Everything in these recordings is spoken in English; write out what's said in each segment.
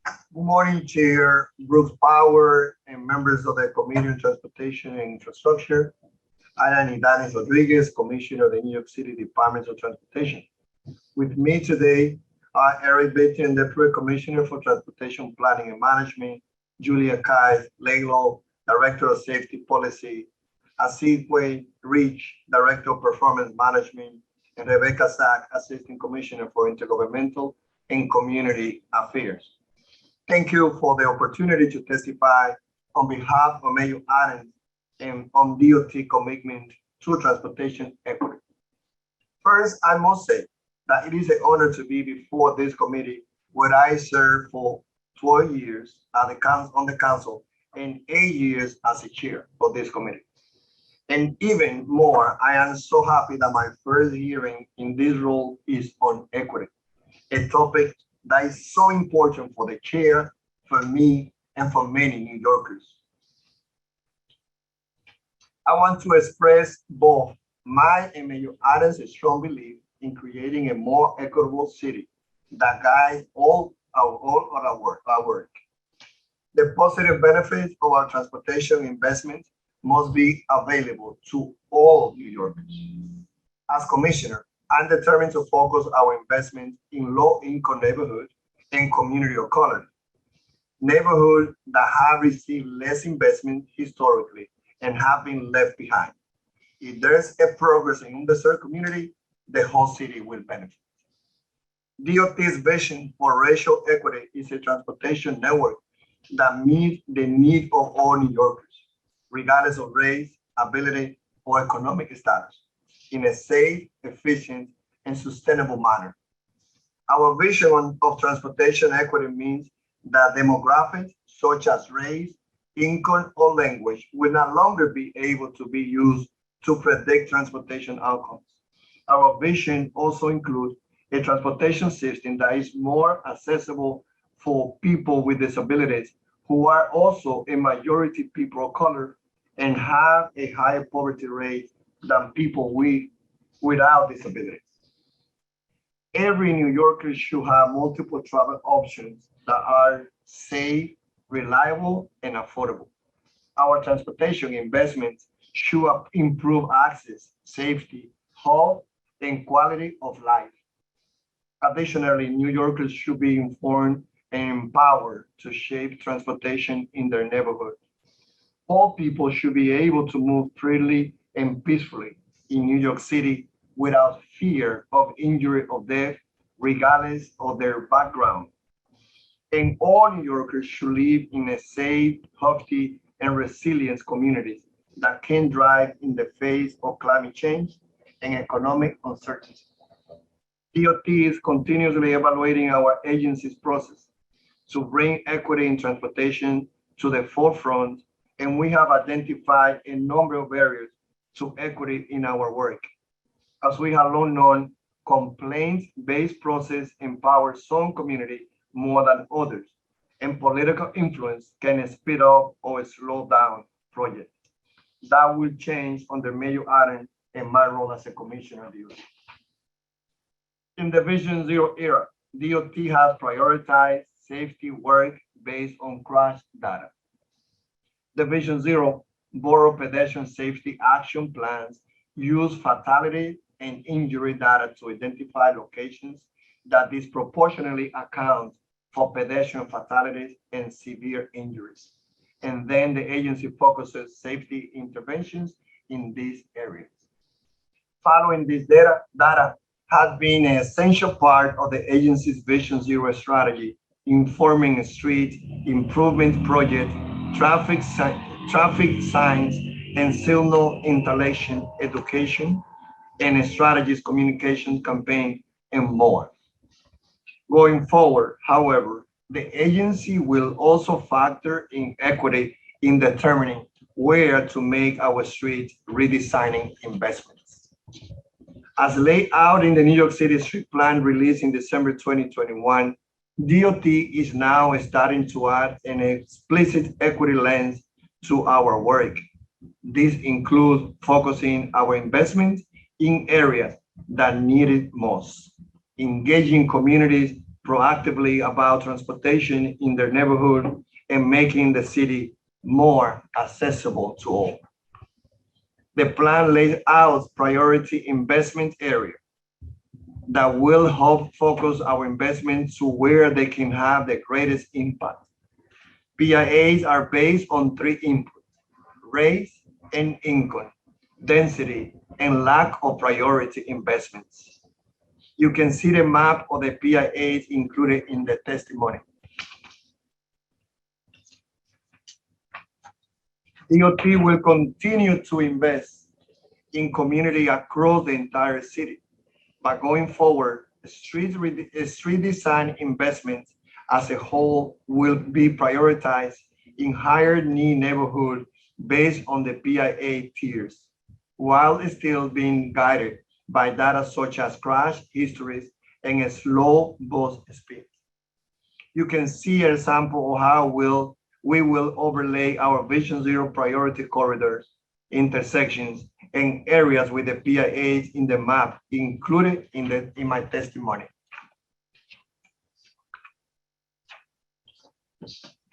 Good morning, Chair Bruce Power and members of the Committee on Transportation and Infrastructure. I am YDANIS Rodriguez, Commissioner of the New York City Department of Transportation. With me today are Eric Bitton, Deputy Commissioner for Transportation Planning and Management, Julia Kai Laylow, Director of Safety Policy, Asidwe Rich, Director of Performance Management, and Rebecca Sack, Assistant Commissioner for Intergovernmental and Community Affairs. Thank you for the opportunity to testify on behalf of Mayor Adams and on DOT commitment to transportation equity. First, I must say that it is an honor to be before this committee where I served for 12 years on the council and 8 years as a chair of this committee. And even more, I am so happy that my first hearing in this role is on equity, a topic that is so important for the chair, for me, and for many New Yorkers. I want to express both my and Mayor Adams' strong belief in creating a more equitable city that guides all our work. The positive benefits of our transportation investments must be available to all New Yorkers. As commissioner, I'm determined to focus our investment in low-income neighborhoods and community of color, neighborhoods that have received less investment historically and have been left behind. If there's a progress in underserved community, the whole city will benefit. DOT's vision for racial equity is a transportation network that meets the need of all New Yorkers, regardless of race, ability, or economic status, in a safe, efficient, and sustainable manner. Our vision of transportation equity means that demographics such as race, income, or language will no longer be able to be used to predict transportation outcomes. Our vision also includes a transportation system that is more accessible for people with disabilities who are also a majority people of color and have a higher poverty rate than people without disabilities. Every New Yorker should have multiple travel options that are safe, reliable, and affordable. Our transportation investments should improve access, safety, health, and quality of life. Additionally, New Yorkers should be informed and empowered to shape transportation in their neighborhood. All people should be able to move freely and peacefully in New York City without fear of injury or death, regardless of their background. And all New Yorkers should live in a safe, healthy, and resilient communities that can thrive in the face of climate change and economic uncertainty. DOT is continuously evaluating our agency's process to bring equity in transportation to the forefront, and we have identified a number of areas to equity in our work. As we have long known, complaints-based process empowers some communities more than others, and political influence can speed up or slow down projects. That will change under Mayor Adams and my role as a commissioner of DOT. In the Vision Zero era, DOT has prioritized safety work based on crash data. The Vision Zero Borough Pedestrian Safety Action Plans use fatality and injury data to identify locations that disproportionately account for pedestrian fatalities and severe injuries. And then the agency focuses safety interventions in these areas. Following this data has been an essential part of the agency's Vision Zero strategy, informing street improvement projects, traffic signs, and signal installation education, and strategies communication campaign, and more. Going forward, however, the agency will also factor in equity in determining where to make our street redesigning investments. As laid out in the New York City Street Plan released in December 2021, DOT is now starting to add an explicit equity lens to our work. This includes focusing our investments in areas that need it most, engaging communities proactively about transportation in their neighborhood and making the city more accessible to all. The plan lays out priority investment areas that will help focus our investment to where they can have the greatest impact. PIAs are based on three inputs: race and income, density, and lack of priority investments. You can see the map of the PIAs included in the testimony. DOT will continue to invest in community across the entire city. But going forward, street design investments as a whole will be prioritized in higher need neighborhood based on the PIA tiers, while still being guided by data such as crash histories and a slow bus speed. You can see an example of how we will overlay our Vision Zero priority corridors, intersections, and areas with the PIAs in the map included in my testimony.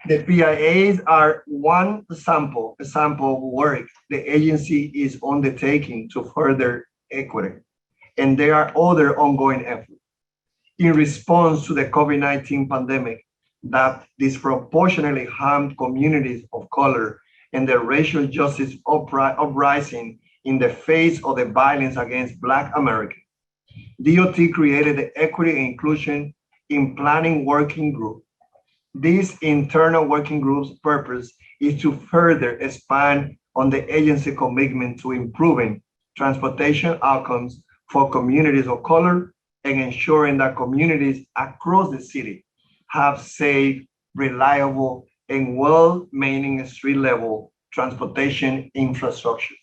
The PIAs are one example of work the agency is undertaking to further equity, and there are other ongoing efforts. In response to the COVID-19 pandemic that disproportionately harmed communities of color and the racial justice uprising in the face of the violence against Black Americans, DOT created the Equity and Inclusion in Planning Working Group. This internal working group's purpose is to further expand on the agency commitment to improving transportation outcomes for communities of color and ensuring that communities across the city have safe, reliable, and well-maintained street-level transportation infrastructure.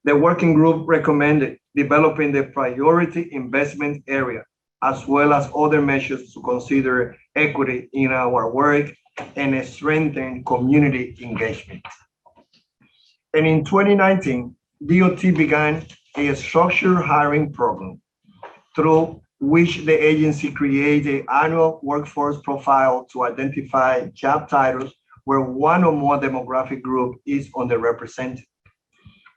The working group recommended developing the priority investment area, as well as other measures to consider equity in our work and strengthen community engagement. And in 2019, DOT began a structured hiring program through which the agency created an annual workforce profile to identify job titles where one or more demographic group is underrepresented.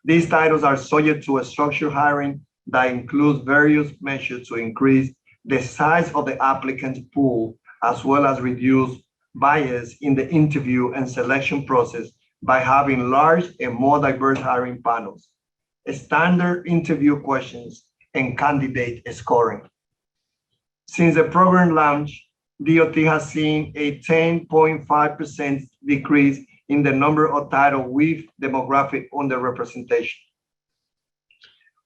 These titles are subject to a structured hiring that includes various measures to increase the size of the applicant pool, as well as reduce bias in the interview and selection process by having large and more diverse hiring panels, standard interview questions, and candidate scoring. Since the program launch, DOT has seen a 10.5% decrease in the number of titles with demographic underrepresentation.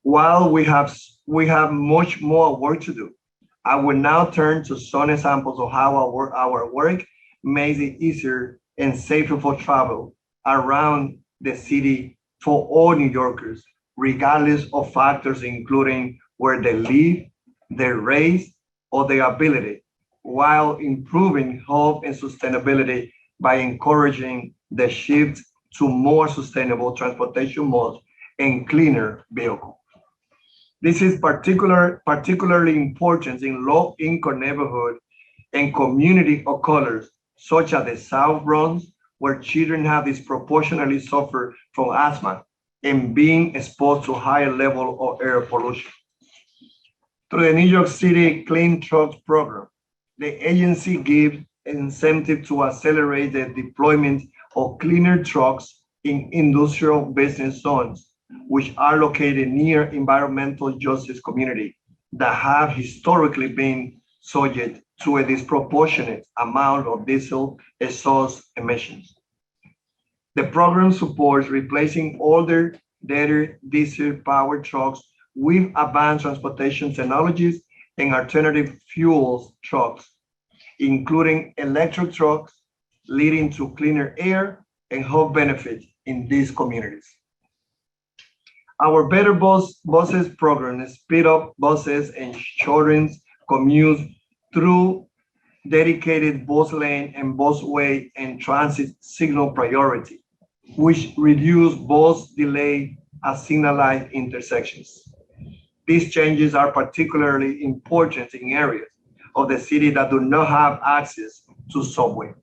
While we have much more work to do, I will now turn to some examples of how our work makes it easier and safer for travel around the city for all New Yorkers, regardless of factors including where they live, their race, or their ability, while improving health and sustainability by encouraging the shift to more sustainable transportation modes and cleaner vehicles. This is particularly important in low-income neighborhoods and community of colors, such as the South Bronx, where children have disproportionately suffered from asthma and being exposed to higher levels of air pollution. Through the New York City Clean Trucks program, the agency gives an incentive to accelerate the deployment of cleaner trucks in industrial business zones, which are located near environmental justice communities that have historically been subject to a disproportionate amount of diesel exhaust emissions. The program supports replacing older, dirty diesel-powered trucks with advanced transportation technologies and alternative fuels trucks, including electric trucks, leading to cleaner air and health benefits in these communities. Our Better Buses program speed up buses and shortens commutes through dedicated bus lane and busway and transit signal priority, which reduce bus delay at signalized intersections. These changes are particularly important in areas of the city that do not have access to subway.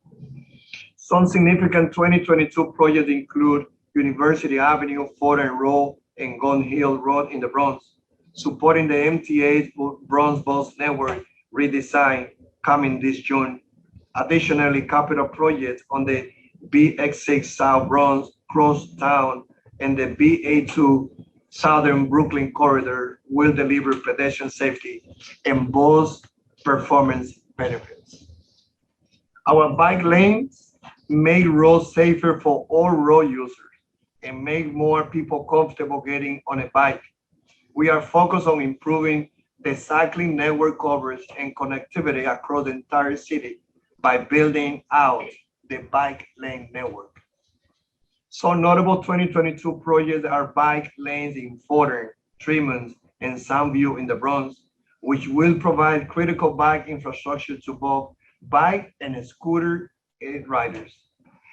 Some significant 2022 projects include University Avenue, Fordham Road, and Gun Hill Road in the Bronx, supporting the MTA Bronx Bus Network redesign coming this June. Additionally, capital projects on the BX6 South Bronx Crosstown and the BA2 Southern Brooklyn corridor will deliver pedestrian safety and bus performance benefits. Our bike lanes make roads safer for all road users and make more people comfortable getting on a bike. We are focused on improving the cycling network coverage and connectivity across the entire city by building out the bike lane network. Some notable 2022 projects are bike lanes in Fordham, Tremont, and Soundview in the Bronx, which will provide critical bike infrastructure to both bike and scooter riders.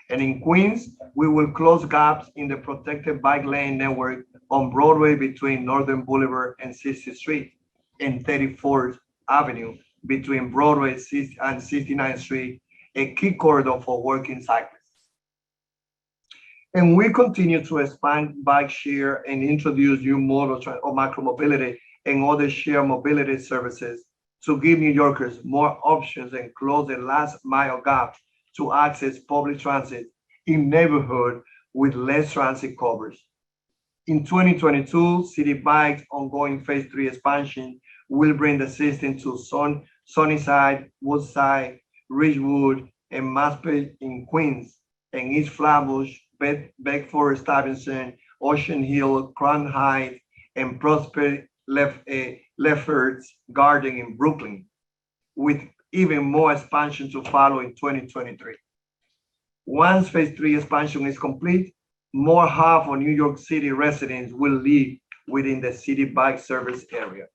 And in Queens, we will close gaps in the protected bike lane network on Broadway between Northern Boulevard and 60th Street and 34th Avenue between Broadway and 69th Street, a key corridor for working cyclists. And we continue to expand bike share and introduce new models of micromobility and other shared mobility services to give New Yorkers more options and close the last mile gap to access public transit in neighborhoods with less transit coverage. In 2022, City Bike's ongoing phase 3 expansion will bring the system to Sunnyside, Woodside, Ridgewood, and Maspeth in Queens, and East Flatbush, Bedford Stuyvesant, Ocean Hill, Crown Heights, and Prosper Lefferts Garden in Brooklyn, with even more expansion to follow in 2023. Once phase 3 expansion is complete, more half of New York City residents will live within the City Bike service area.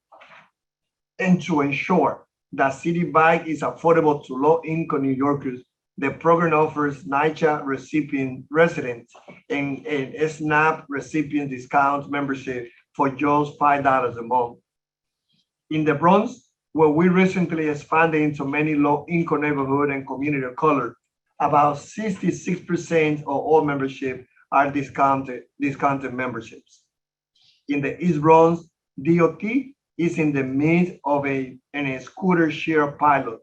And to ensure that City Bike is affordable to low-income New Yorkers, the program offers NYCHA recipient residents and a SNAP recipient discount membership for just $5 a month. In the Bronx, where we recently expanded into many low-income neighborhoods and community of color, about 66% of all membership are discounted memberships. In the East Bronx, DOT is in the midst of a scooter share pilot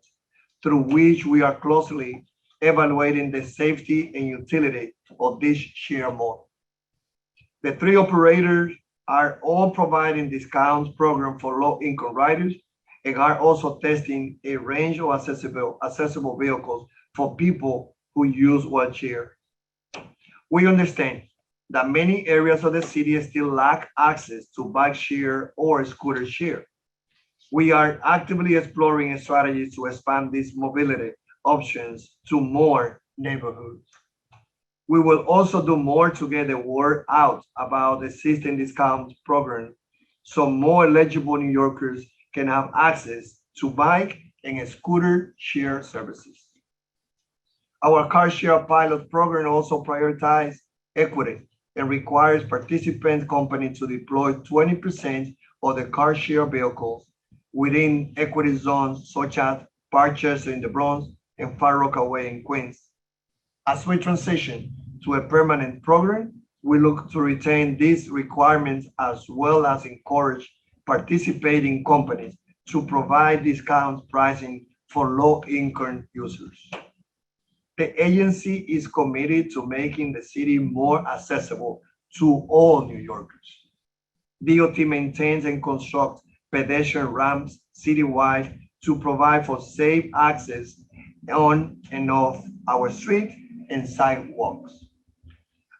through which we are closely evaluating the safety and utility of this share mode. The 3 operators are all providing discounts program for low-income riders and are also testing a range of accessible vehicles for people who use wheelchair. We understand that many areas of the city still lack access to bike share or scooter share. We are actively exploring strategies to expand these mobility options to more neighborhoods. We will also do more to get the word out about the system discount program so more eligible New Yorkers can have access to bike and scooter share services. Our car share pilot program also prioritizes equity and requires participant companies to deploy 20% of the car share vehicles within equity zones such as Parkchester in the Bronx and Far Rockaway in Queens. As we transition to a permanent program, we look to retain these requirements as well as encourage participating companies to provide discount pricing for low-income users. The agency is committed to making the city more accessible to all New Yorkers. DOT maintains and constructs pedestrian ramps citywide to provide for safe access on and off our street and sidewalks.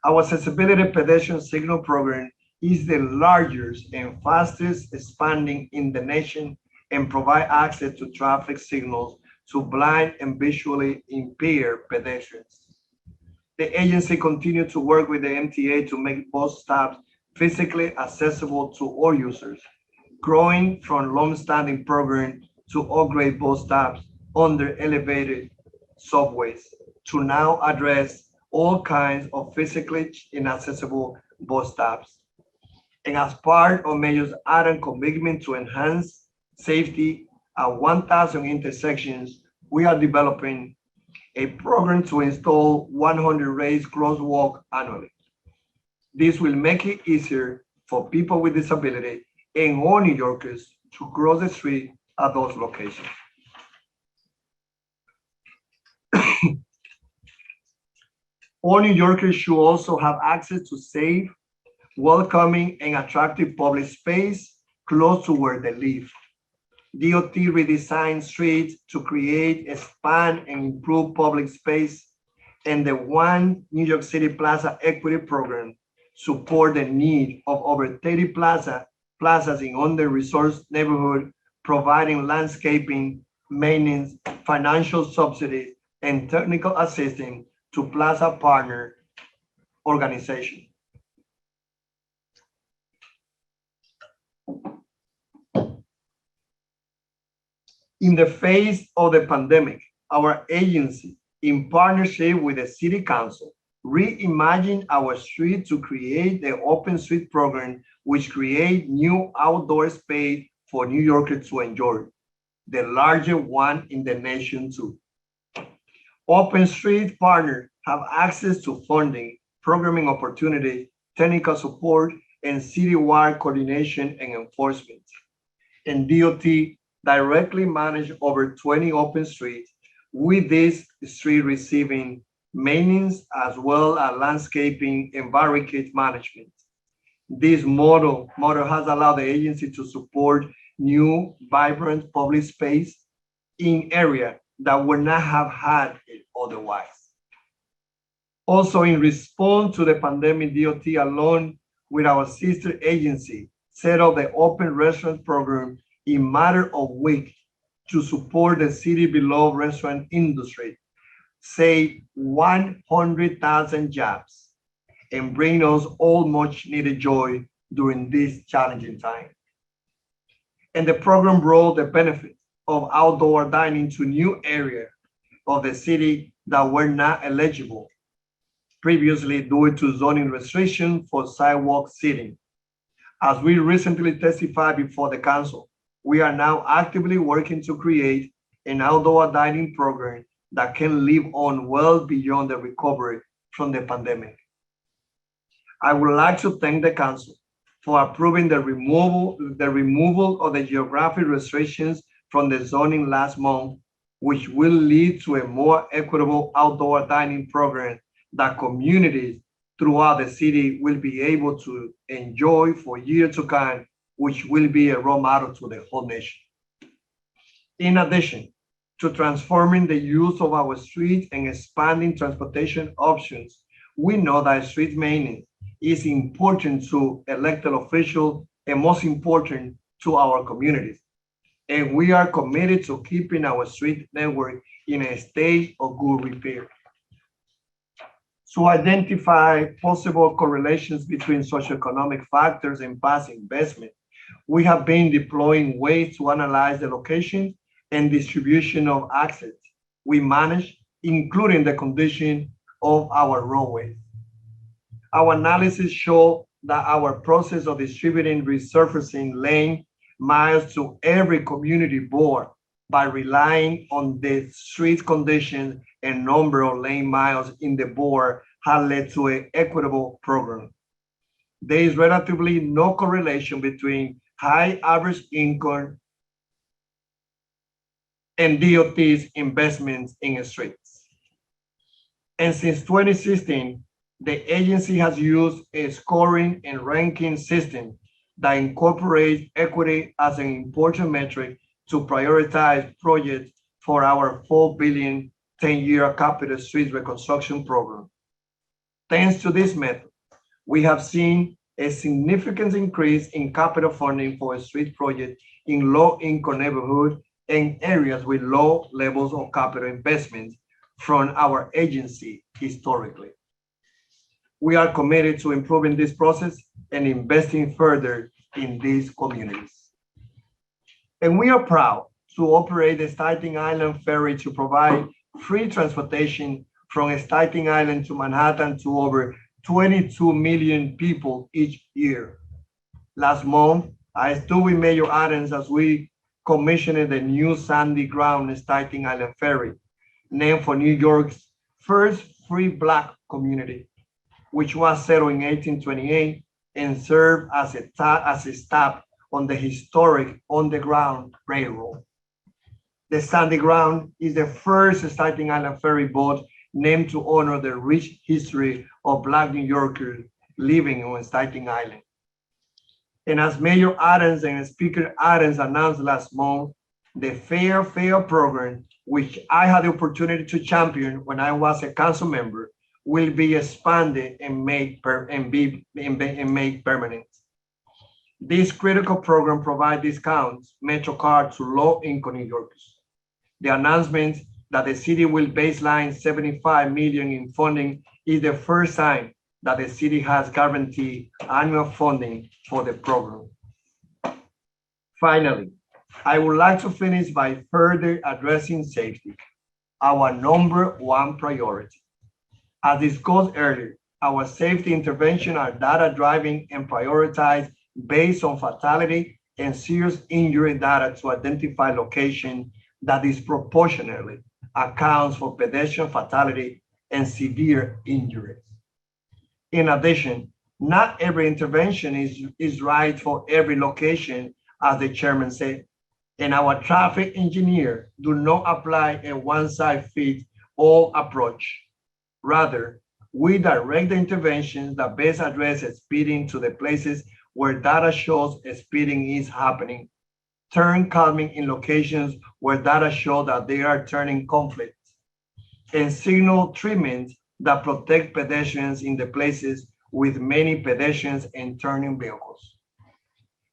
Our accessibility pedestrian signal program is the largest and fastest expanding in the nation and provide access to traffic signals to blind and visually impaired pedestrians. The agency continues to work with the MTA to make bus stops physically accessible to all users, growing from long-standing program to upgrade bus stops under elevated subways to now address all kinds of physically inaccessible bus stops. And as part of Mayor Adams' commitment to enhance safety at 1,000 intersections, we are developing a program to install 100 raised crosswalks annually. This will make it easier for people with disability and all New Yorkers to cross the street at those locations. All New Yorkers should also have access to safe, welcoming, and attractive public space close to where they live. DOT redesigned streets to create, expand, and improve public space, and the One New York City Plaza Equity Program support the need of over 30 plazas in under-resourced neighborhoods, providing landscaping, maintenance, financial subsidies, and technical assistance to plaza partner organizations. In the face of the pandemic, our agency, in partnership with the City Council, reimagined our street to create the Open Street program, which create new outdoor space for New Yorkers to enjoy, the largest one in the nation too. Open Street partners have access to funding, programming opportunities, technical support, and citywide coordination and enforcement. And DOT directly manage over 20 open streets, with this street receiving maintenance as well as landscaping and barricade management. This model has allowed the agency to support new, vibrant public space in areas that would not have had it otherwise. Also, in response to the pandemic, DOT, along with our sister agency, set up the Open Restaurant Program in matter of weeks to support the city below restaurant industry, save 100,000 jobs, and bring us all much needed joy during this challenging time. And the program brought the benefit of outdoor dining to new areas of the city that were not eligible previously due to zoning restrictions for sidewalk seating. As we recently testified before the council, we are now actively working to create an outdoor dining program that can live on well beyond the recovery from the pandemic. I would like to thank the council for approving the removal of the geographic restrictions from the zoning last month, which will lead to a more equitable outdoor dining program that communities throughout the city will be able to enjoy for years to come, which will be a role model to the whole nation. In addition to transforming the use of our streets and expanding transportation options, we know that street maintenance is important to elected officials and most important to our communities. And we are committed to keeping our street network in a state of good repair. To identify possible correlations between socioeconomic factors and past investment, we have been deploying ways to analyze the location and distribution of assets we manage, including the condition of our roadways. Our analysis show that our process of distributing resurfacing lane miles to every community board by relying on the street condition and number of lane miles in the board has led to an equitable program. There is relatively no correlation between high average income and DOT's investments in streets. And since 2016, the agency has used a scoring and ranking system that incorporates equity as an important metric to prioritize projects for our $4 billion 10-year capital street reconstruction program. Thanks to this method, we have seen a significant increase in capital funding for street projects in low-income neighborhoods and areas with low levels of capital investment from our agency historically. We are committed to improving this process and investing further in these communities. And we are proud to operate the Staten Island Ferry to provide free transportation from Staten Island to Manhattan to over 22 million people each year. Last month, I stood with Mayor Adams as we commissioned the new sandy ground Staten Island Ferry, named for New York's first free Black community, which was settled in 1828 and served as a stop on the historic Underground Railroad. The sandy ground is the first Staten Island ferry boat named to honor the rich history of Black New Yorkers living on Staten Island. And as Mayor Adams and Speaker Adams announced last month, the Fair program, which I had the opportunity to champion when I was a council member, will be expanded and made permanent. This critical program provides discounts MetroCard to low-income New Yorkers. The announcement that the city will baseline $75 million in funding is the first time that the city has guaranteed annual funding for the program. Finally, I would like to finish by further addressing safety, our number one priority. As discussed earlier, our safety interventions are data-driven and prioritized based on fatality and serious injury data to identify location that disproportionately accounts for pedestrian fatality and severe injuries. In addition, not every intervention is right for every location, as the chairman said, and our traffic engineers do not apply a one-size-fits-all approach. Rather, we direct the interventions that best address speeding to the places where data shows speeding is happening, turn calming in locations where data show that they are turning conflicts, and signal treatments that protect pedestrians in the places with many pedestrians and turning vehicles.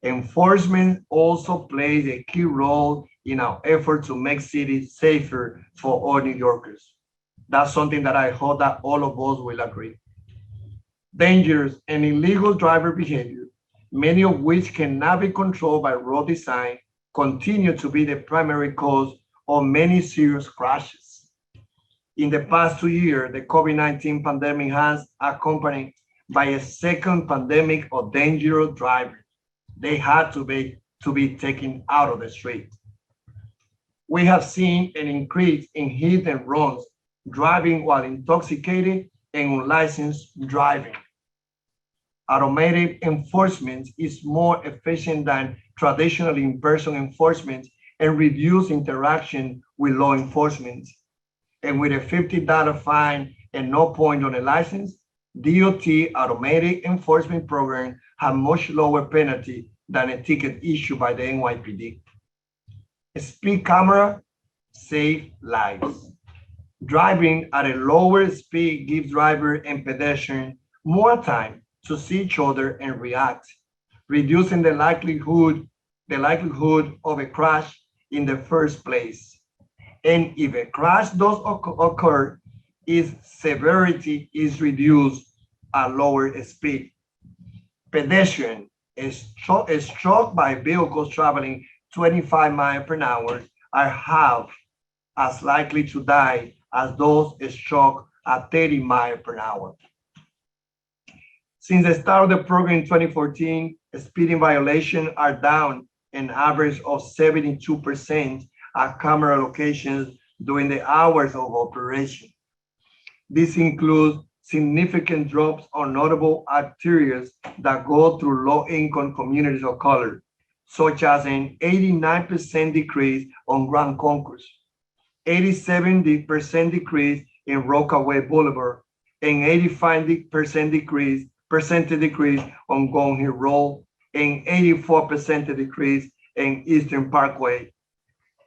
Enforcement also plays a key role in our effort to make cities safer for all New Yorkers. That's something that I hope that all of us will agree. Dangerous and illegal driver behavior, many of which cannot be controlled by road design, continue to be the primary cause of many serious crashes. In the past 2 years, the COVID-19 pandemic has accompanied by a second pandemic of dangerous drivers. They had to be taken out of the street. We have seen an increase in hit and runs, driving while intoxicated and unlicensed driving. Automated enforcement is more efficient than traditional in-person enforcement and reduce interaction with law enforcement. And with a $50 fine and no point on a license, DOT automated enforcement program have much lower penalty than a ticket issued by the NYPD. A speed camera saves lives. Driving at a lower speed gives driver and pedestrian more time to see each other and react, reducing the likelihood of a crash in the first place. And if a crash does occur, its severity is reduced at lower speed. Pedestrian is struck by vehicles traveling 25 miles per hour are half as likely to die as those struck at 30 miles per hour. Since the start of the program in 2014, speeding violations are down an average of 72% at camera locations during the hours of operation. This includes significant drops on notable arteries that go through low-income communities of color, such as an 89% decrease on Grand Concourse, 87% decrease in Rockaway Boulevard, and 85% decrease on Gone Hill Road, and 84% decrease in Eastern Parkway.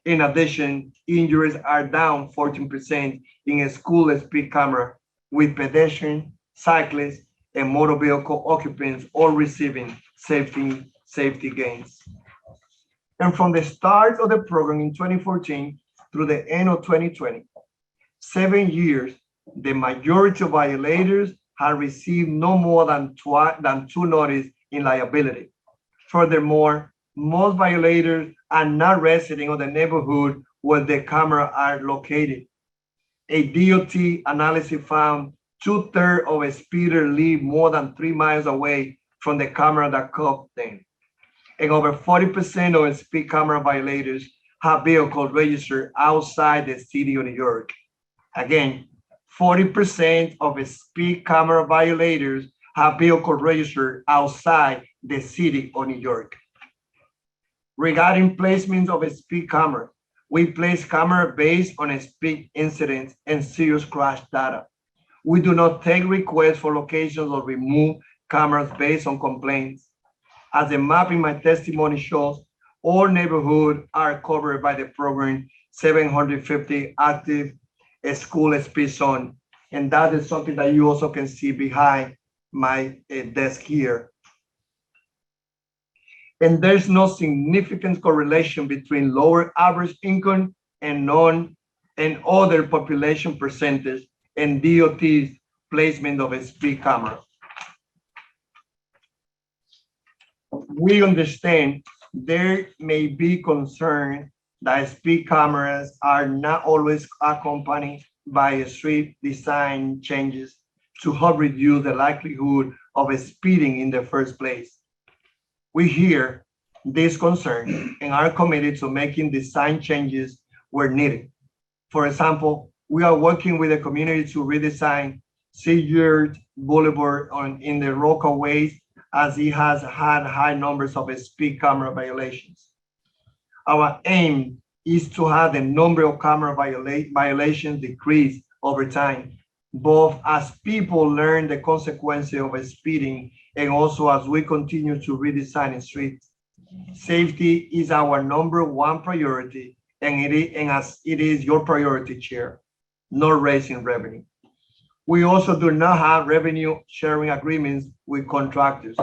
In addition, injuries are down 14% in a school speed camera, with pedestrian, cyclists, and motor vehicle occupants all receiving safety gains. And from the start of the program in 2014 through the end of 2020, 7 years, the majority of violators have received no more than two notices in liability. Furthermore, most violators are not residents of the neighborhood where the cameras are located. A DOT analysis found 2/3 of speeders live more than 3 miles away from the camera that caught them. and over 40% of speed camera violators have vehicles registered outside the city of New York. Again, 40% of speed camera violators have vehicles registered outside the city of New York. Regarding placement of a speed camera, we place camera based on a speed incidents and serious crash data. We do not take requests for locations or remove cameras based on complaints. As the map in my testimony shows, all neighborhoods are covered by the program 750 active school speed zone. And that is something that you also can see behind my desk here. And there's no significant correlation between lower average income and other population percentage and DOT's placement of a speed camera. We understand there may be concern that speed cameras are not always accompanied by street design changes to help reduce the likelihood of speeding in the first place. We hear this concern and are committed to making design changes where needed. For example, we are working with the community to redesign Seagirt Boulevard in the roadways as it has had high numbers of speed camera violations. Our aim is to have the number of camera violations decrease over time, both as people learn the consequences of speeding and also as we continue to redesign streets. Safety is our #1 priority, and as it is your priority, Chair, not raising revenue. We also do not have revenue sharing agreements with contractors.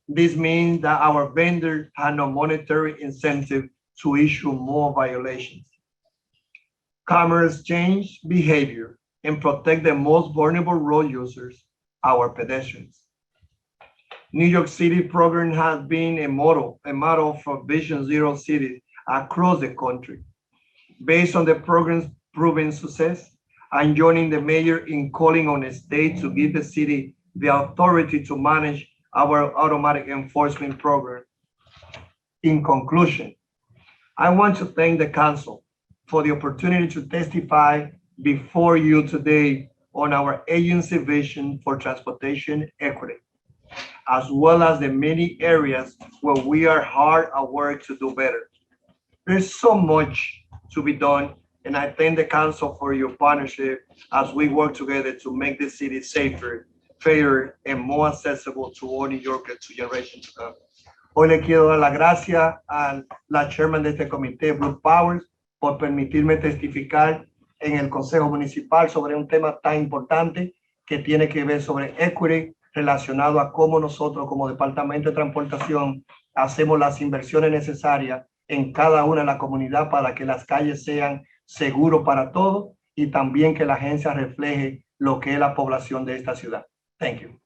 This means that our vendors have no monetary incentive to issue more violations. Cameras change behavior and protect the most vulnerable road users, our pedestrians. New York City program has been a model for Vision Zero cities across the country. Based on the program's proven success, I'm joining the mayor in calling on the state to give the city the authority to manage our automatic enforcement program. In conclusion, I want to thank the council for the opportunity to testify before you today on our agency vision for transportation equity, as well as the many areas where we are hard at work to do better. There's so much to be done, and I thank the council for your partnership as we work together to make the city safer, fairer, and more accessible to all New Yorkers to generations to come. Hoy le quiero dar las gracias a la chairman de este comité, Bruce Powers, por permitirme testificar en el Consejo Municipal sobre un tema tan importante que tiene que ver sobre equity relacionado a cómo nosotros como Departamento de Transportación hacemos las inversiones necesarias en cada una de las comunidades para que las calles sean seguras para todos y también que la agencia refleje lo que es la población de esta ciudad. Thank you.